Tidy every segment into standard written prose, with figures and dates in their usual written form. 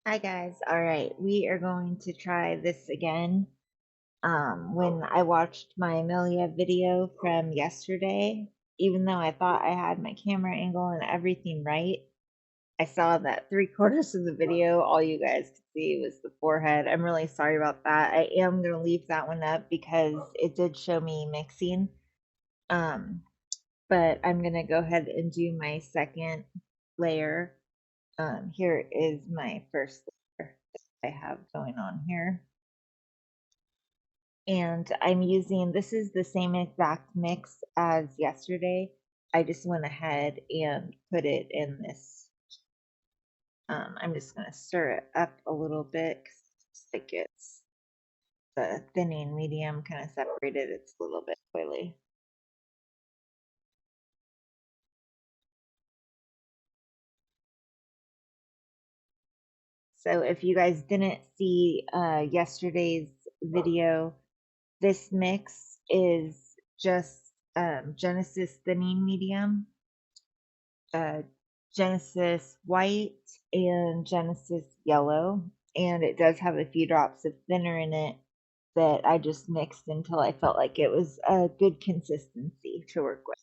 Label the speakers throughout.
Speaker 1: Hi guys. All right, we are going to try this again. When I watched my Milia video from yesterday, even though I thought I had my camera angle and everything right, I saw that 3/4 of the video, all you guys could see was the forehead. I'm really sorry about that. I am gonna leave that one up because it did show me mixing. Um, but I'm gonna go ahead and do my second layer. Here is my first layer that I have going on here. And I'm using, this is the same exact mix as yesterday. I just went ahead and put it in this. I'm just going to stir it up a little bit because it gets the thinning medium kind of separated. It's a little bit oily. So if you guys didn't see yesterday's video, this mix is just Genesis thinning medium, Genesis white, and Genesis yellow. And it does have a few drops of thinner in it that I just mixed until I felt like it was a good consistency to work with.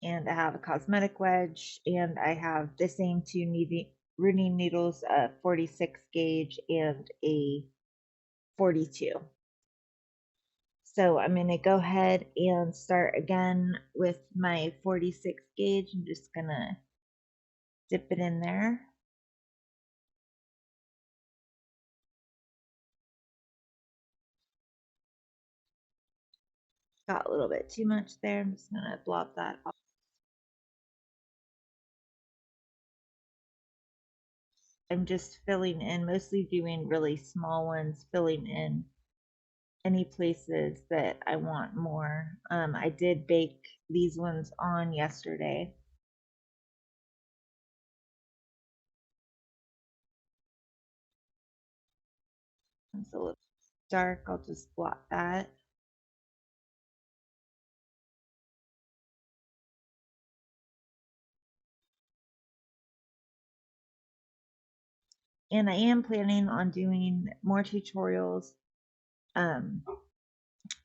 Speaker 1: And I have a cosmetic wedge, and I have the same two rooting needles, a 46 gauge and a 42. So I'm going to go ahead and start again with my 46 gauge. I'm just going to dip it in there. Got a little bit too much there. I'm just going to blot that off. I'm just filling in, mostly doing really small ones, filling in any places that I want more. I did bake these ones on yesterday. It's a little dark. I'll just blot that. And I am planning on doing more tutorials. I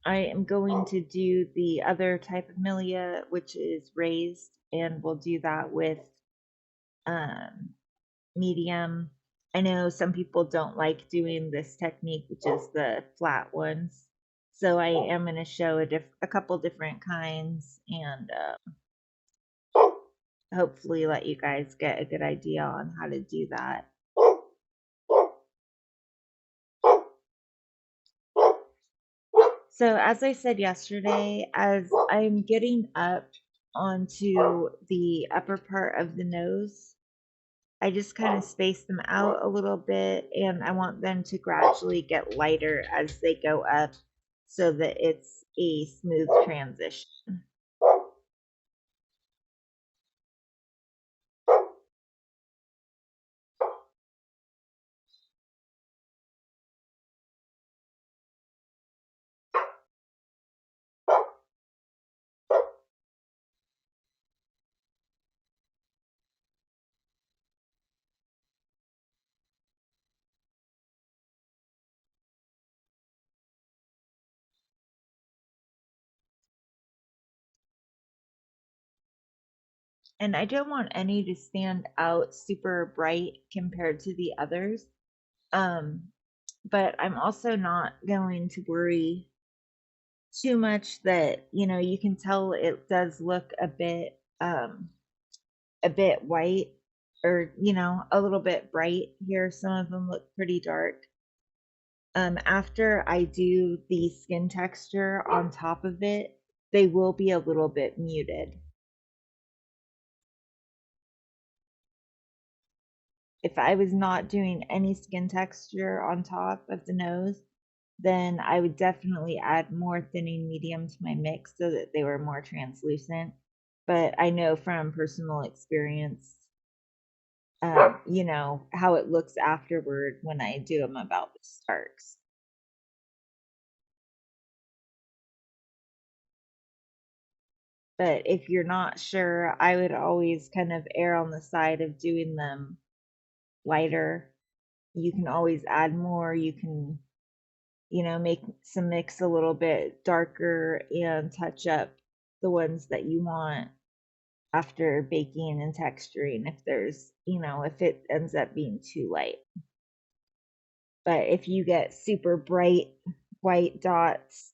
Speaker 1: am going to do the other type of milia, which is raised, and we'll do that with um, medium. I know some people don't like doing this technique, which is the flat ones. So I am going to show a couple different kinds and hopefully let you guys get a good idea on how to do that. So as I said yesterday, as I'm getting up onto the upper part of the nose, I just kind of space them out a little bit, and I want them to gradually get lighter as they go up so that it's a smooth transition. And I don't want any to stand out super bright compared to the others. But I'm also not going to worry too much that, you can tell it does look a bit white, or a little bit bright here. Some of them look pretty dark. After I do the skin texture on top of it, they will be a little bit muted. If I was not doing any skin texture on top of the nose, then I would definitely add more thinning medium to my mix so that they were more translucent. But I know from personal experience, how it looks afterward when I do them about the starks. But if you're not sure, I would always kind of err on the side of doing them lighter. You can always add more. You can, make some mix a little bit darker and touch up the ones that you want after baking and texturing if if it ends up being too light. But if you get super bright white dots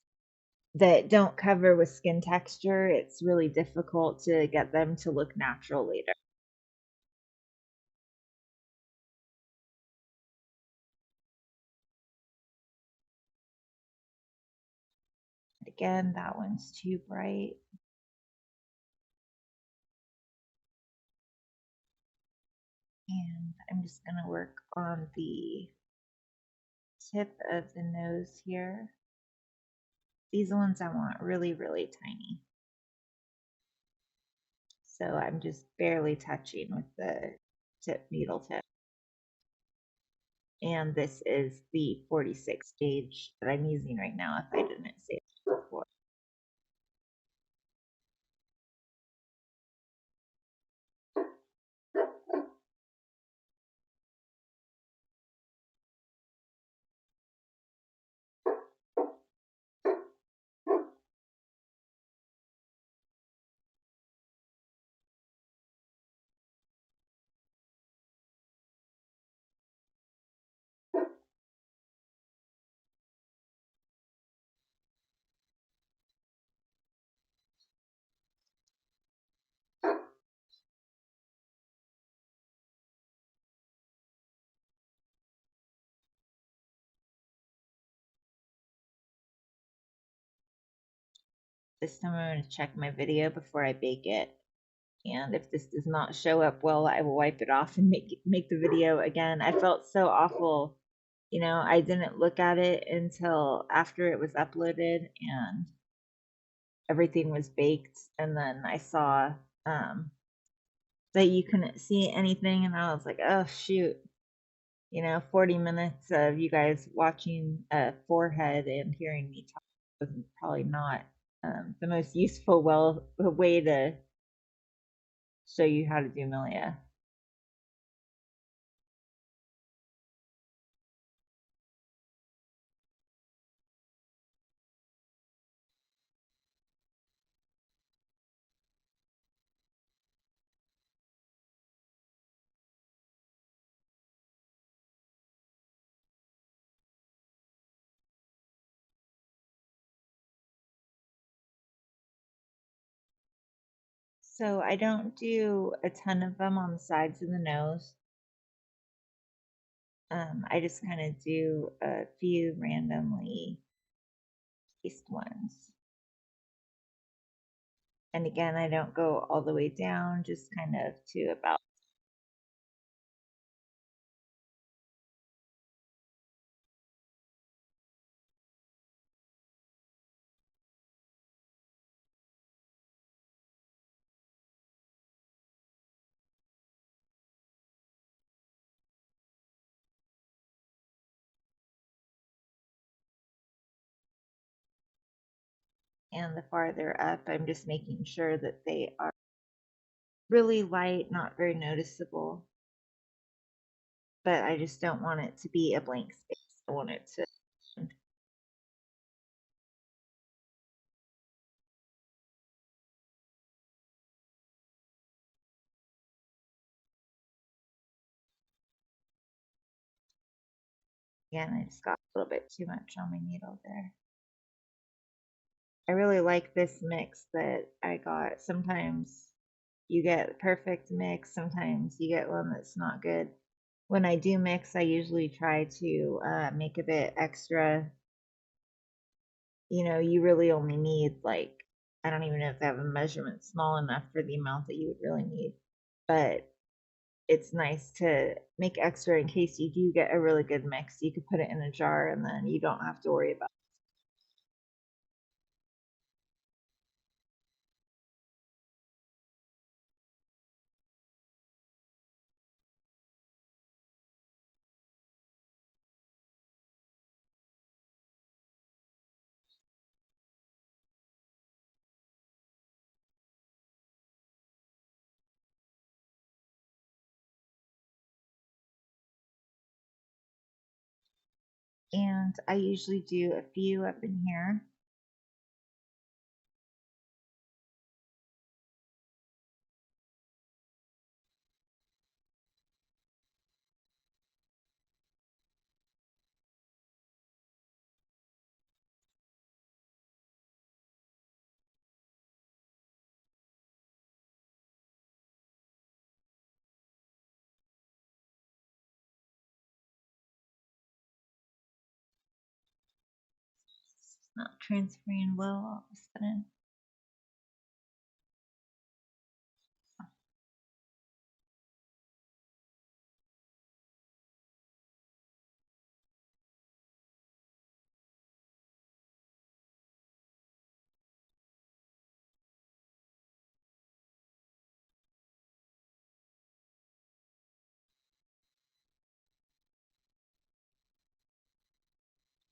Speaker 1: that don't cover with skin texture, it's really difficult to get them to look natural later. Again, that one's too bright. And I'm just going to work on the tip of the nose here. These ones I want really, really tiny. So I'm just barely touching with the needle tip. And this is the 46 gauge that I'm using right now, if I didn't say it before. This time I'm going to check my video before I bake it. And if this does not show up well, I will wipe it off and make the video again. I felt so awful. I didn't look at it until after it was uploaded and everything was baked. And then I saw that you couldn't see anything. And I was like, oh, shoot. 40 minutes of you guys watching a forehead and hearing me talk was probably not the most useful way to show you how to do Milia. So I don't do a ton of them on the sides of the nose. I just kind of do a few randomly placed ones. And again, I don't go all the way down, just kind of to about. And the farther up, I'm just making sure that they are really light, not very noticeable. But I just don't want it to be a blank space. I want it to. Again, I just got a little bit too much on my needle there. I really like this mix that I got. Sometimes you get perfect mix, sometimes you get one that's not good. When I do mix, I usually try to make a bit extra. You really only need like, I don't even know if they have a measurement small enough for the amount that you would really need. But it's nice to make extra in case you do get a really good mix. You could put it in a jar and then you don't have to worry about it. And I usually do a few up in here. It's not transferring well all of a sudden.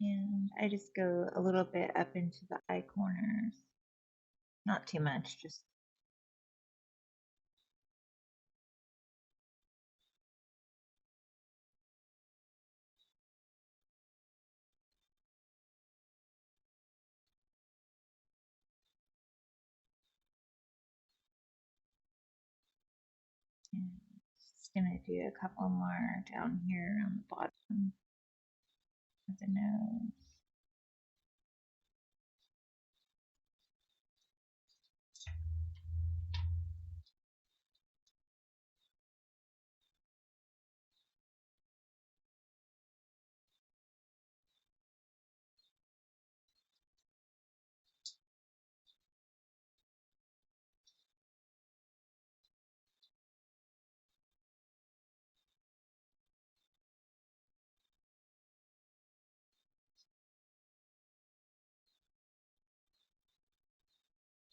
Speaker 1: And I just go a little bit up into the eye corners. Not too much, just just gonna do a couple more down here on the bottom of the nose.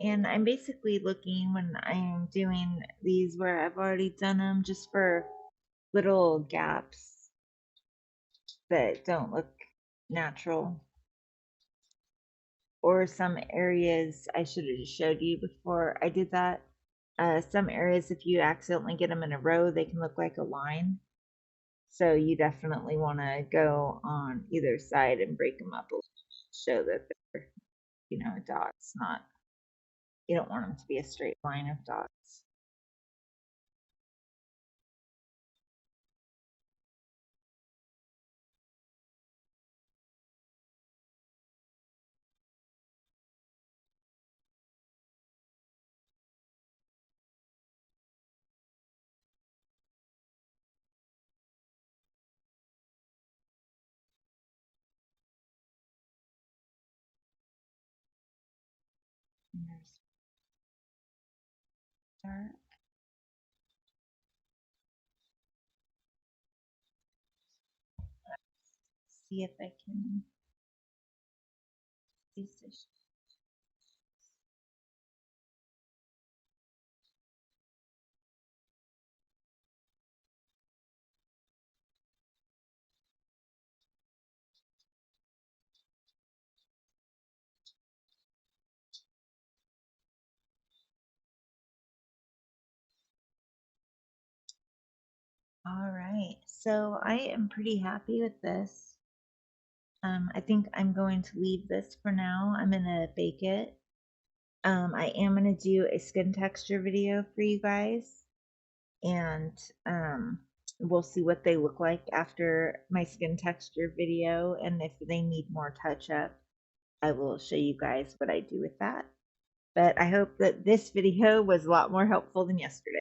Speaker 1: And I'm basically looking when I'm doing these where I've already done them just for little gaps that don't look natural. Or some areas I should have just showed you before I did that. Some areas, if you accidentally get them in a row, they can look like a line. So you definitely want to go on either side and break them up a little, show that they're, dots, not, you don't want them to be a straight line of dots. And there's dark. See if I can see this. All right, so I am pretty happy with this. I think I'm going to leave this for now. I'm gonna bake it. I am gonna do a skin texture video for you guys, and we'll see what they look like after my skin texture video, and if they need more touch up, I will show you guys what I do with that. But I hope that this video was a lot more helpful than yesterday.